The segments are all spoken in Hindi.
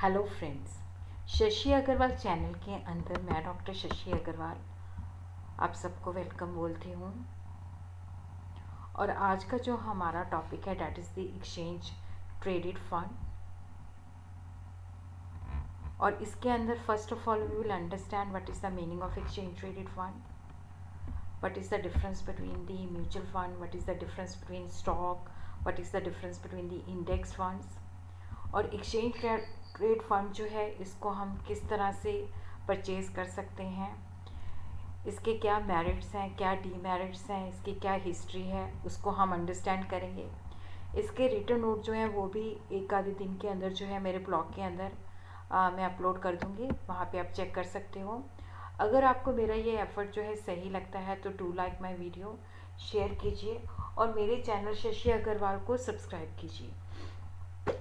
Hello friends, Shashi Agarwal channel के अंदर मैं डॉक्टर शशि अग्रवाल आप सबको वेलकम बोलती हूँ। और आज का जो हमारा टॉपिक है that is the exchange traded fund. और इसके अंदर first of all we will understand what is the meaning of exchange traded fund, what is the difference between the mutual fund, what is the difference between stock, what is the difference between the index funds। और एक्सचेंज ट्रेड फंड जो है इसको हम किस तरह से परचेज़ कर सकते हैं, इसके क्या मेरिट्स हैं, क्या डीमेरिट्स हैं, इसकी क्या हिस्ट्री है, उसको हम अंडरस्टैंड करेंगे। इसके रिटर्न नोट जो हैं वो भी एक आधे दिन के अंदर जो है मेरे ब्लॉग के अंदर मैं अपलोड कर दूँगी, वहाँ पे आप चेक कर सकते हो। अगर आपको मेरा ये एफर्ट जो है सही लगता है तो do like my video, share कीजिए और मेरे चैनल शशि अग्रवाल को सब्सक्राइब कीजिए।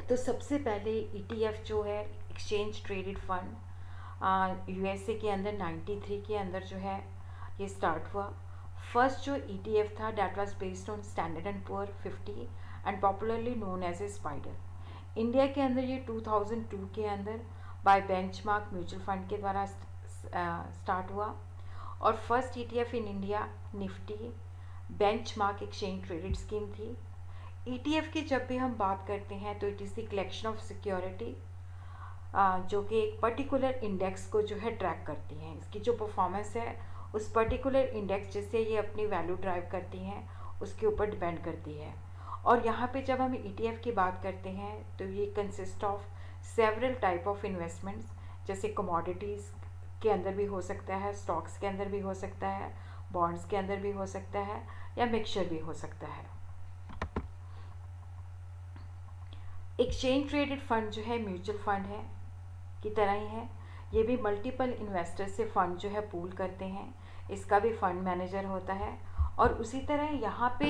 तो सबसे पहले ETF जो है एक्सचेंज ट्रेडेड फंड USA के अंदर 93 के अंदर जो है ये स्टार्ट हुआ। फर्स्ट जो ETF था that was based on standard and poor 50 and popularly known as a spider. India के अंदर ये 2002 के अंदर बाय बेंचमार्क म्यूचुअल फंड के द्वारा स्टार्ट हुआ। और first ETF in India Nifty benchmark exchange traded scheme थी। ETF की जब भी हम बात करते हैं तो it is the collection of security जो कि एक पर्टिकुलर इंडेक्स को जो है ट्रैक करती हैं। इसकी जो परफॉर्मेंस है उस पर्टिकुलर इंडेक्स जिससे ये अपनी वैल्यू ड्राइव करती हैं उसके ऊपर डिपेंड करती है। और यहाँ पे जब हम ETF की बात करते हैं तो ये consist of several type of investments, जैसे कमोडिटीज़ के अंदर भी हो सकता है, स्टॉक्स के अंदर भी हो सकता है, बॉन्ड्स के अंदर भी हो सकता है या मिक्सचर भी हो सकता है। एक्सचेंज ट्रेडेड फंड जो है म्यूचुअल फंड है की तरह ही है। ये भी मल्टीपल इन्वेस्टर से फंड जो है पूल करते हैं, इसका भी फंड मैनेजर होता है। और उसी तरह यहाँ पे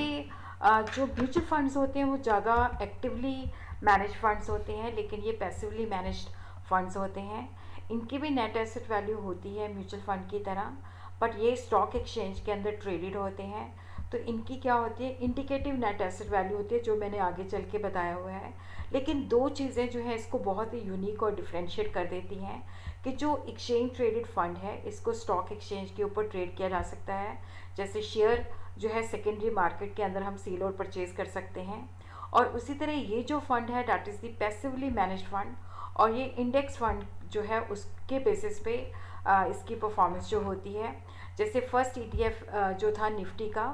जो म्यूचुअल फंड्स होते हैं वो ज़्यादा एक्टिवली मैनेज फंड्स होते हैं, लेकिन ये पैसिवली मैनेज्ड फंड्स होते हैं। इनकी भी नेट एसेट वैल्यू होती है म्यूचुअल फंड की तरह, बट ये स्टॉक एक्सचेंज के अंदर ट्रेडेड होते हैं। तो इनकी क्या होती है, इंडिकेटिव नेट एसेट वैल्यू होती है जो मैंने आगे चल के बताया हुआ है। लेकिन दो चीज़ें जो है इसको बहुत ही यूनिक और डिफ्रेंशिएट कर देती हैं कि जो एक्सचेंज ट्रेडेड फंड है इसको स्टॉक एक्सचेंज के ऊपर ट्रेड किया जा सकता है। जैसे शेयर जो है सेकेंडरी मार्केट के अंदर हम सेल और परचेज कर सकते हैं। और उसी तरह ये जो फंड है that is the passively managed fund, और ये इंडेक्स फंड जो है उसके बेसिस पे इसकी परफॉर्मेंस जो होती है। जैसे फर्स्ट ETF जो था निफ्टी का,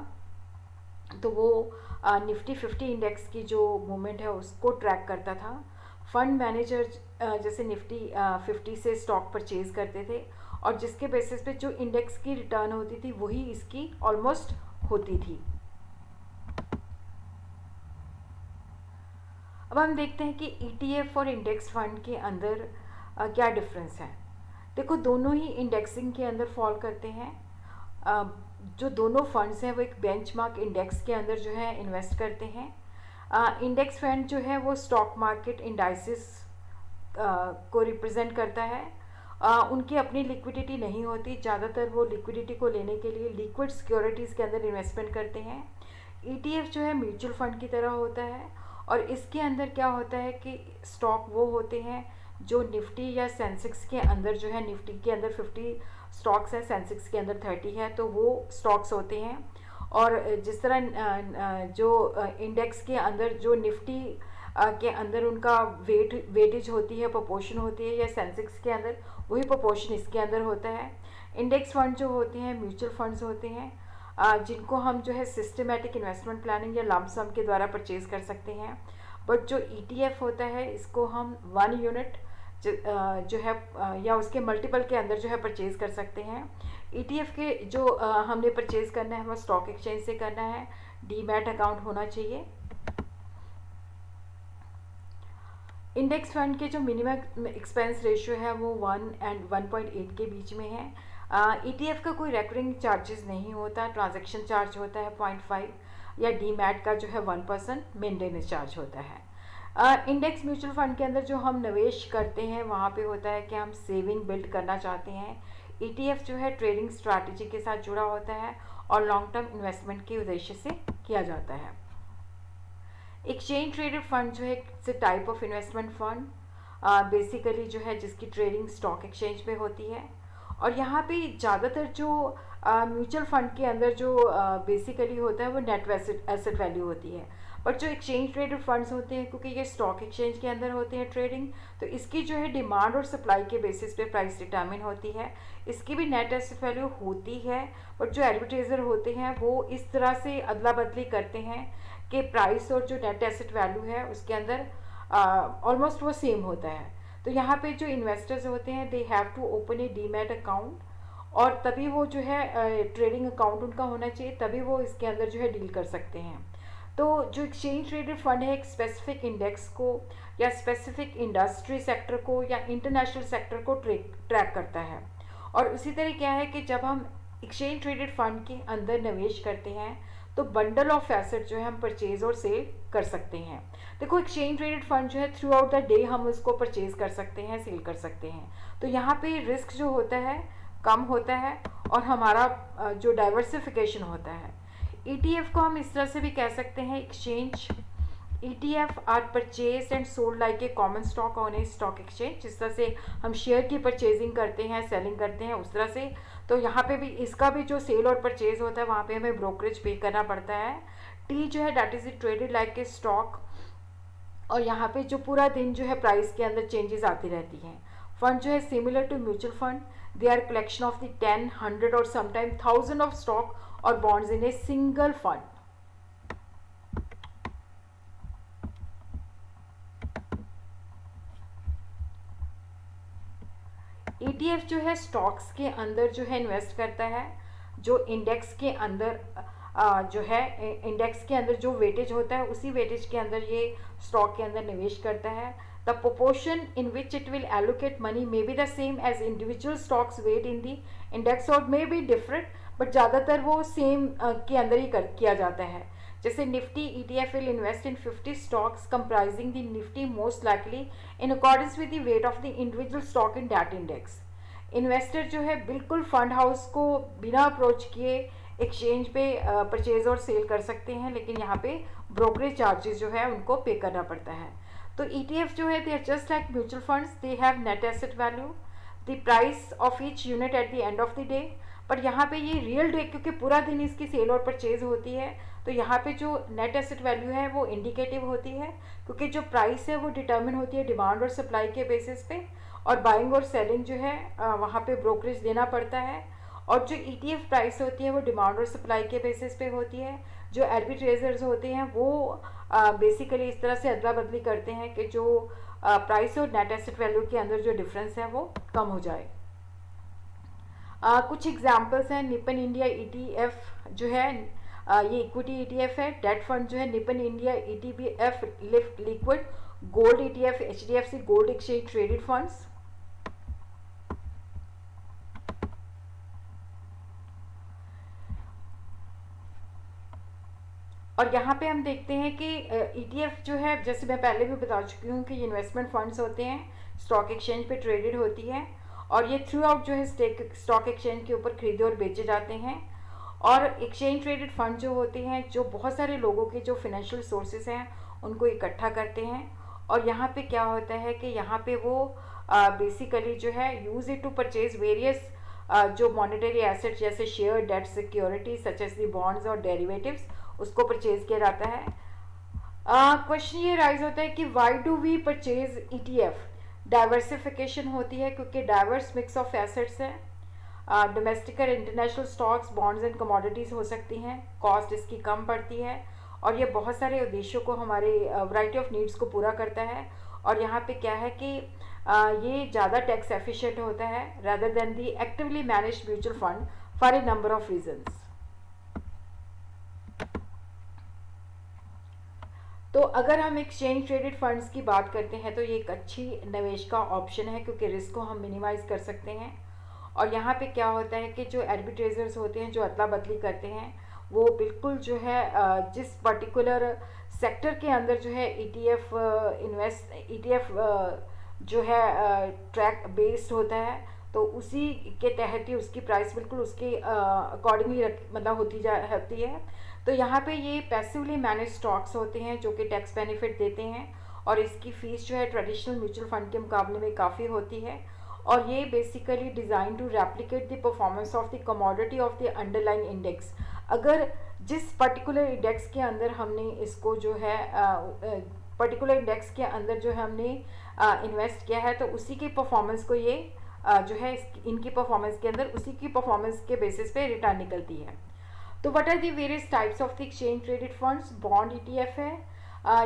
तो वो निफ्टी 50 इंडेक्स की जो मूवमेंट है उसको ट्रैक करता था। फंड मैनेजर जैसे निफ्टी 50 से स्टॉक परचेज करते थे और जिसके बेसिस पे जो इंडेक्स की रिटर्न होती थी वही इसकी ऑलमोस्ट होती थी। अब हम देखते हैं कि ETF और इंडेक्स फंड के अंदर क्या डिफरेंस है। देखो, दोनों ही इंडेक्सिंग के अंदर फॉल करते हैं। जो दोनों फंड्स हैं वो एक बेंचमार्क इंडेक्स के अंदर जो है इन्वेस्ट करते हैं। इंडेक्स फंड जो है वो स्टॉक मार्केट इंडाइसिस को रिप्रेजेंट करता है। उनकी अपनी लिक्विडिटी नहीं होती, ज़्यादातर वो लिक्विडिटी को लेने के लिए लिक्विड सिक्योरिटीज़ के अंदर इन्वेस्टमेंट करते हैं। ETF जो है म्यूचुअल फंड की तरह होता है और इसके अंदर क्या होता है कि स्टॉक वो होते हैं जो निफ्टी या सेंसेक्स के अंदर जो है, निफ्टी के अंदर 50 स्टॉक्स हैं, सेंसेक्स के अंदर 30 है, तो वो स्टॉक्स होते हैं। और जिस तरह जो इंडेक्स के अंदर जो निफ्टी के अंदर उनका वेटेज होती है, प्रोपोर्शन होती है, या सेंसेक्स के अंदर वही प्रोपोर्शन इसके अंदर होता है। इंडेक्स फंड जो होते हैं म्यूचुअल फंड्स होते हैं जिनको हम जो है सिस्टमेटिक इन्वेस्टमेंट प्लानिंग या लंप सम के द्वारा परचेज कर सकते हैं। बट जो ETF होता है इसको हम 1 यूनिट जो है या उसके मल्टीपल के अंदर जो है परचेज़ कर सकते हैं। ETF के जो हमने परचेज़ करना है वो स्टॉक एक्सचेंज से करना है, डीमैट अकाउंट होना चाहिए। इंडेक्स फंड के जो मिनिमम एक्सपेंस रेशियो है वो 1 और 1.8 के बीच में है। ETF का कोई रेकरिंग चार्जेस नहीं होता, ट्रांजैक्शन चार्ज होता है 0.5 या डीमैट का जो है 1% मेंटेनेंस चार्ज होता है। इंडेक्स म्यूचुअल फंड के अंदर जो हम निवेश करते हैं वहाँ पे होता है कि हम सेविंग बिल्ड करना चाहते हैं। ETF जो है ट्रेडिंग स्ट्रैटेजी के साथ जुड़ा होता है और लॉन्ग टर्म इन्वेस्टमेंट के उद्देश्य से किया जाता है। एक्सचेंज ट्रेडेड फंड जो है it's a type of investment fund basically जो है जिसकी ट्रेडिंग स्टॉक एक्सचेंज पे होती है। और यहाँ पे ज़्यादातर जो म्यूचुअल फंड के अंदर जो बेसिकली होता है वो नेट एसेट वैल्यू होती है। बट जो एक्सचेंज ट्रेडेड फंड्स होते हैं, क्योंकि ये स्टॉक एक्सचेंज के अंदर होते हैं ट्रेडिंग, तो इसकी जो है डिमांड और सप्लाई के बेसिस पे प्राइस डिटर्मिन होती है। इसकी भी नेट एसेट वैल्यू होती है, बट जो एडवर्टाइज़र होते हैं वो इस तरह से अदला बदली करते हैं कि प्राइस और जो नेट एसेट वैल्यू है उसके अंदर ऑलमोस्ट वो सेम होता है। तो यहाँ पे जो इन्वेस्टर्स होते हैं they have to open a demat account, और तभी वो जो है ट्रेडिंग अकाउंट उनका होना चाहिए, तभी वो इसके अंदर जो है डील कर सकते हैं। तो जो एक्सचेंज ट्रेडेड फंड है एक स्पेसिफिक इंडेक्स को या स्पेसिफिक इंडस्ट्री सेक्टर को या इंटरनेशनल सेक्टर को ट्रैक करता है। और उसी तरह क्या है कि जब हम एक्सचेंज ट्रेडेड फंड के अंदर निवेश करते हैं तो बंडल ऑफ एसेट जो है हम परचेज और सेल कर सकते हैं। देखो एक्सचेंज ट्रेडेड फंड जो है थ्रू आउट द डे हम उसको परचेज कर सकते हैं, सेल कर सकते हैं। तो यहाँ पे रिस्क जो होता है कम होता है और हमारा जो डाइवर्सिफिकेशन होता है। ETF को हम इस तरह से भी कह सकते हैं, exchange ETF are purchase and sold like a common stock on a stock exchange. जिस तरह से हम शेयर की परचेजिंग करते हैं, सेलिंग करते हैं, उस तरह से तो यहाँ पे भी इसका भी जो सेल और परचेज होता है वहाँ पे हमें ब्रोकरेज पे करना पड़ता है। T जो है that is traded like a stock, और यहाँ पे जो पूरा दिन जो है प्राइस के अंदर चेंजेस आती रहती हैं। फंड जो है similar to mutual fund, they are collection of the 10, 100 और समटाइम 1000 ऑफ स्टॉक और bonds in a single fund. ETF जो है स्टॉक्स के अंदर जो है इन्वेस्ट करता है, जो इंडेक्स के अंदर जो है इंडेक्स के अंदर जो वेटेज होता है उसी वेटेज के अंदर ये स्टॉक के अंदर निवेश करता है। The proportion in which it will allocate money may be the same as individual stocks weight in the index और मे बी डिफरेंट, बट ज़्यादातर वो सेम के अंदर ही किया जाता है। जैसे Nifty ETF will invest in 50 stocks comprising the Nifty most likely in accordance with the weight of the individual stock in that index. Investor जो है बिल्कुल फंड हाउस को बिना अप्रोच किए एक्सचेंज पे परचेज और सेल कर सकते हैं, लेकिन यहाँ पे ब्रोकरेज चार्जेस जो है उनको पे करना पड़ता है। तो ETF जो है they are just like mutual funds, they have net asset value, the price of each unit at the end of the day. पर यहाँ पे ये रियल डे, क्योंकि पूरा दिन इसकी सेल और परचेज होती है, तो यहाँ पे जो नेट एसेट वैल्यू है वो इंडिकेटिव होती है, क्योंकि जो प्राइस है वो डिटर्मिन होती है डिमांड और सप्लाई के बेसिस पे, और बाइंग और सेलिंग जो है वहाँ पे ब्रोकरेज देना पड़ता है। और जो ETF प्राइस होती है वो डिमांड और सप्लाई के बेसिस पे होती है। जो आर्बिट्रेजर्स होते हैं वो बेसिकली इस तरह से अदला बदली करते हैं कि जो प्राइस और नेट एसेट वैल्यू के अंदर जो डिफरेंस है वो कम हो जाए। कुछ एग्जांपल्स हैं। निपन इंडिया ETF जो है ये इक्विटी ETF है। डेट फंड जो है Nippon India ETF liquid gold ETF HDFC gold exchange traded funds. और यहाँ पे हम देखते हैं कि ETF जो है, जैसे मैं पहले भी बता चुकी हूँ कि ये इन्वेस्टमेंट फंड्स होते हैं, स्टॉक एक्सचेंज पे ट्रेडेड होती है, और ये थ्रू आउट जो है स्टॉक एक्सचेंज के ऊपर खरीदे और बेचे जाते हैं। और एक्सचेंज ट्रेडेड फंड जो होते हैं जो बहुत सारे लोगों के जो फिनेंशियल सोर्सेज हैं उनको इकट्ठा करते हैं। और यहाँ पे क्या होता है कि यहाँ पे वो बेसिकली जो है use it to purchase various जो मॉनेटरी एसेट्स जैसे share, debt, security such as the bonds और डेरिवेटिव्स, उसको परचेज किया जाता है। क्वेश्चन ये राइज होता है कि why do we purchase ETF। Diversification होती है क्योंकि डाइवर्स मिक्स ऑफ एसेट्स है। डोमेस्टिक और international stocks, bonds and commodities हो सकती हैं, कॉस्ट इसकी कम पड़ती है, और ये बहुत सारे उद्देश्यों को, हमारे वैरायटी ऑफ नीड्स को पूरा करता है। और यहाँ पे क्या है कि ये ज़्यादा टैक्स एफिशिएंट होता है rather than the actively managed mutual fund for a number of reasons. तो अगर हम एक्सचेंज ट्रेडेड फंड्स की बात करते हैं तो ये एक अच्छी निवेश का ऑप्शन है क्योंकि रिस्क को हम मिनिमाइज कर सकते हैं। और यहाँ पे क्या होता है कि जो आर्बिट्रेजर्स होते हैं जो अदला बदली करते हैं वो बिल्कुल जो है जिस पर्टिकुलर सेक्टर के अंदर जो है ETF जो है ट्रैक बेस्ड होता है, तो उसी के तहत ही उसकी प्राइस बिल्कुल उसके अकॉर्डिंगली मतलब होती है। तो यहाँ पे ये पैसिवली मैनेज स्टॉक्स होते हैं जो कि टैक्स बेनिफिट देते हैं, और इसकी फ़ीस जो है ट्रेडिशनल म्यूचुअल फंड के मुकाबले में काफ़ी होती है, और ये basically design to replicate the performance of the commodity of the underlying index. अगर जिस पर्टिकुलर इंडेक्स के अंदर हमने इसको जो है पर्टिकुलर इंडेक्स के अंदर जो है हमने इन्वेस्ट किया है, तो उसी की परफॉर्मेंस को ये जो है इनकी परफॉर्मेंस के अंदर उसी की परफॉर्मेंस के बेसिस पे रिटर्न निकलती है। तो what are the various types of the exchange traded funds? Bond ETF है,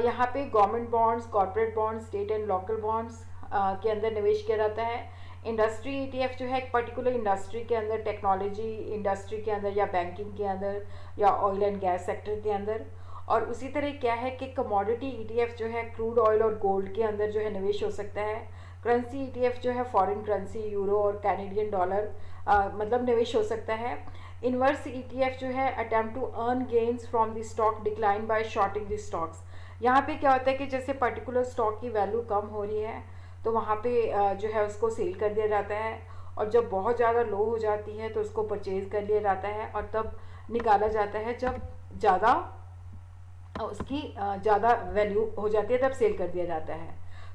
यहाँ पे government bonds, corporate bonds, state and local bonds के अंदर निवेश किया जाता है। इंडस्ट्री ETF जो है एक पर्टिकुलर इंडस्ट्री के अंदर, टेक्नोलॉजी इंडस्ट्री के अंदर या बैंकिंग के अंदर या ऑयल एंड गैस सेक्टर के अंदर। और उसी तरह क्या है कि कमोडिटी ETF जो है क्रूड ऑयल और गोल्ड के अंदर जो है निवेश हो सकता है। करेंसी ETF जो है फॉरेन करेंसी, यूरो और कैनेडियन डॉलर मतलब निवेश हो सकता है। इन्वर्स ETF जो है attempt to earn gains from the stock decline by shorting the stocks. यहाँ पे क्या होता है कि जैसे पर्टिकुलर स्टॉक की वैल्यू कम हो रही है तो वहाँ पे जो है उसको सेल कर दिया जाता है, और जब बहुत ज़्यादा लो हो जाती है तो उसको परचेज़ कर लिया जाता है, और तब निकाला जाता है जब ज़्यादा उसकी ज़्यादा वैल्यू हो जाती है, तब सेल कर दिया जाता है।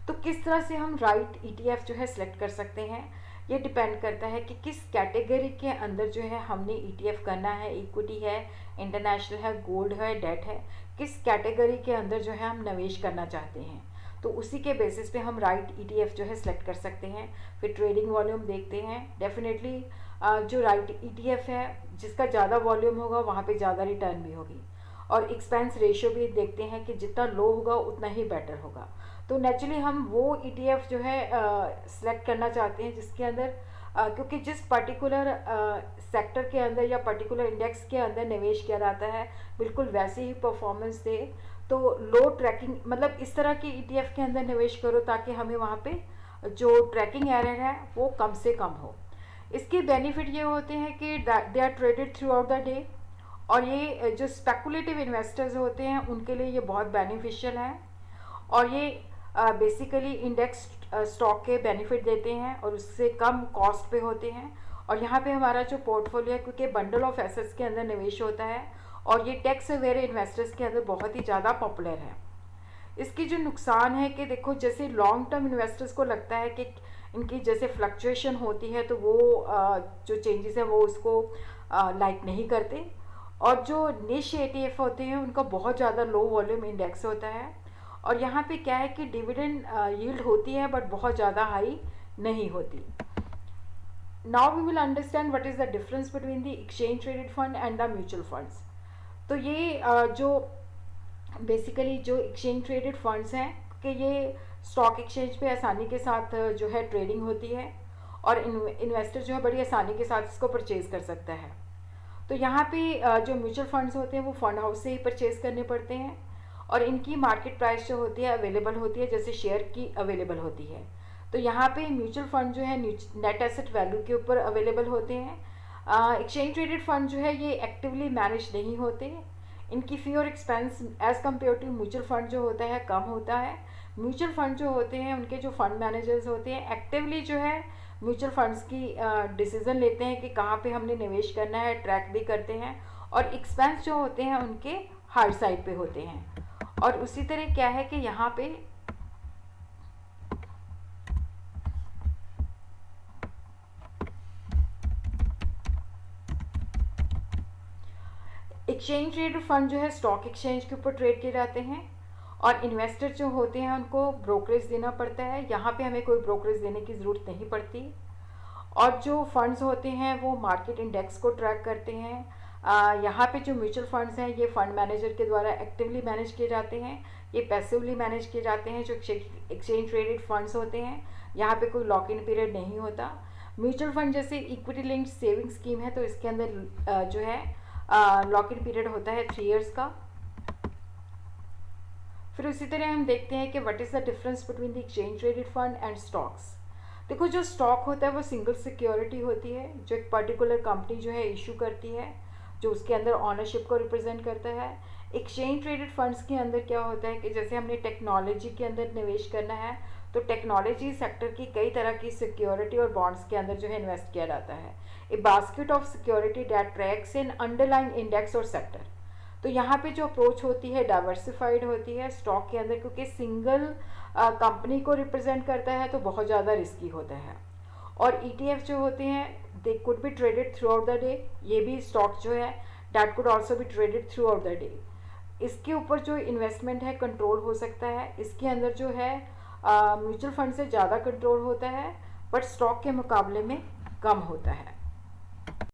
तो किस तरह से हम राइट ETF जो है सिलेक्ट कर सकते हैं, ये डिपेंड करता है कि किस कैटेगरी के अंदर जो है हमने ETF करना है। इक्विटी है, इंटरनेशनल है, गोल्ड है, डेट है, किस कैटेगरी के अंदर जो है हम निवेश करना चाहते हैं, तो उसी के बेसिस पे हम राइट ETF जो है सिलेक्ट कर सकते हैं। फिर ट्रेडिंग वॉल्यूम देखते हैं। डेफिनेटली जो राइट ETF है जिसका ज़्यादा वॉल्यूम होगा वहाँ पे ज़्यादा रिटर्न भी होगी, और एक्सपेंस रेशियो भी देखते हैं कि जितना लो होगा उतना ही बेटर होगा। तो नेचुरली हम वो ETF जो है सिलेक्ट करना चाहते हैं जिसके अंदर क्योंकि जिस पर्टिकुलर सेक्टर के अंदर या पर्टिकुलर इंडेक्स के अंदर निवेश किया जाता है बिल्कुल वैसे ही परफॉर्मेंस दे। तो लो ट्रैकिंग मतलब इस तरह के ETF के अंदर निवेश करो ताकि हमें वहाँ पे जो ट्रैकिंग एरर है वो कम से कम हो। इसके बेनिफिट ये होते हैं कि they are traded throughout the day, और ये जो स्पेकुलेटिव इन्वेस्टर्स होते हैं उनके लिए ये बहुत बेनिफिशियल है, और ये बेसिकली इंडेक्स स्टॉक के बेनिफिट देते हैं और उससे कम कॉस्ट पे होते हैं। और यहाँ पे हमारा जो पोर्टफोलियो है क्योंकि बंडल ऑफ एसेट्स के अंदर निवेश होता है, और ये टैक्स अवेयर इन्वेस्टर्स के अंदर बहुत ही ज़्यादा पॉपुलर है। इसकी जो नुकसान है कि देखो जैसे लॉन्ग टर्म इन्वेस्टर्स को लगता है कि इनकी जैसे फ्लक्चुएशन होती है तो वो जो चेंजेस है वो उसको लाइक नहीं करते, और जो निश ETF होते हैं उनका बहुत ज़्यादा लो वॉल्यूम इंडेक्स होता है, और यहाँ पे क्या है कि डिविडेंड यील्ड होती है बट बहुत ज़्यादा हाई नहीं होती। Now we will understand what is the difference between the exchange traded fund and the mutual funds. तो ये जो बेसिकली जो एक्सचेंज ट्रेडेड फंड्स हैं कि ये स्टॉक एक्सचेंज पे आसानी के साथ जो है ट्रेडिंग होती है, और इन्वेस्टर जो है बड़ी आसानी के साथ इसको परचेज़ कर सकता है। तो यहाँ पे जो म्यूचुअल फंड्स होते हैं वो फंड हाउस से ही परचेज़ करने पड़ते हैं, और इनकी मार्केट प्राइस जो होती है अवेलेबल होती है जैसे शेयर की अवेलेबल होती है। तो यहाँ पे म्यूचुअल फंड जो है नेट एसेट वैल्यू के ऊपर अवेलेबल होते हैं। एक्सचेंज ट्रेडेड फंड जो है ये एक्टिवली मैनेज नहीं होते, इनकी फ़ी और expense as compare to mutual fund जो होता है कम होता है। म्यूचुअल फंड जो होते हैं उनके जो फंड मैनेजर्स होते हैं एक्टिवली जो है म्यूचुअल फंड्स की डिसीज़न लेते हैं कि कहाँ पे हमने निवेश करना है, ट्रैक भी करते हैं, और एक्सपेंस जो होते हैं उनके हार्ड साइड पे होते हैं। और उसी तरह क्या है कि यहाँ पे एक्सचेंज ट्रेडेड फंड जो है स्टॉक एक्सचेंज के ऊपर ट्रेड किए जाते हैं, और इन्वेस्टर जो होते हैं उनको ब्रोकरेज देना पड़ता है। यहाँ पे हमें कोई ब्रोकरेज देने की ज़रूरत नहीं पड़ती। और जो फंड्स होते हैं वो मार्केट इंडेक्स को ट्रैक करते हैं। यहाँ पे जो म्यूचुअल फंड्स हैं ये फंड मैनेजर के द्वारा एक्टिवली मैनेज किए जाते हैं, ये पैसिवली मैनेज किए जाते हैं। जो एक्सचेंज ट्रेडेड फंड्स होते हैं यहाँ पे कोई लॉक इन पीरियड नहीं होता। म्यूचुअल फंड जैसे इक्विटी लिंक्ड सेविंग स्कीम है तो इसके अंदर जो है लॉक इन पीरियड होता है 3 इयर्स का। फिर उसी तरह हम देखते हैं कि what is the difference between the exchange traded fund and stocks. देखो जो स्टॉक होता है वो सिंगल सिक्योरिटी होती है जो एक पर्टिकुलर कंपनी जो है इशू करती है, जो उसके अंदर ऑनरशिप को रिप्रेजेंट करता है। एक्सचेंज ट्रेडेड फंड्स के अंदर क्या होता है कि जैसे हमने टेक्नोलॉजी के अंदर निवेश करना है तो टेक्नोलॉजी सेक्टर की कई तरह की सिक्योरिटी और बॉन्ड्स के अंदर जो है इन्वेस्ट किया जाता है। ए basket of security that tracks in underlying index और सेक्टर। तो यहाँ पे जो अप्रोच होती है डाइवर्सिफाइड होती है स्टॉक के अंदर, क्योंकि सिंगल कंपनी को रिप्रेजेंट करता है तो बहुत ज़्यादा रिस्की होता है। और ETF जो होते हैं they could be traded throughout the day, ये भी स्टॉक जो है that could also be traded throughout the day. इसके ऊपर जो इन्वेस्टमेंट है कंट्रोल हो सकता है, इसके अंदर जो है म्यूचुअल फंड से ज़्यादा कंट्रोल होता है, बट स्टॉक के मुकाबले में कम होता है।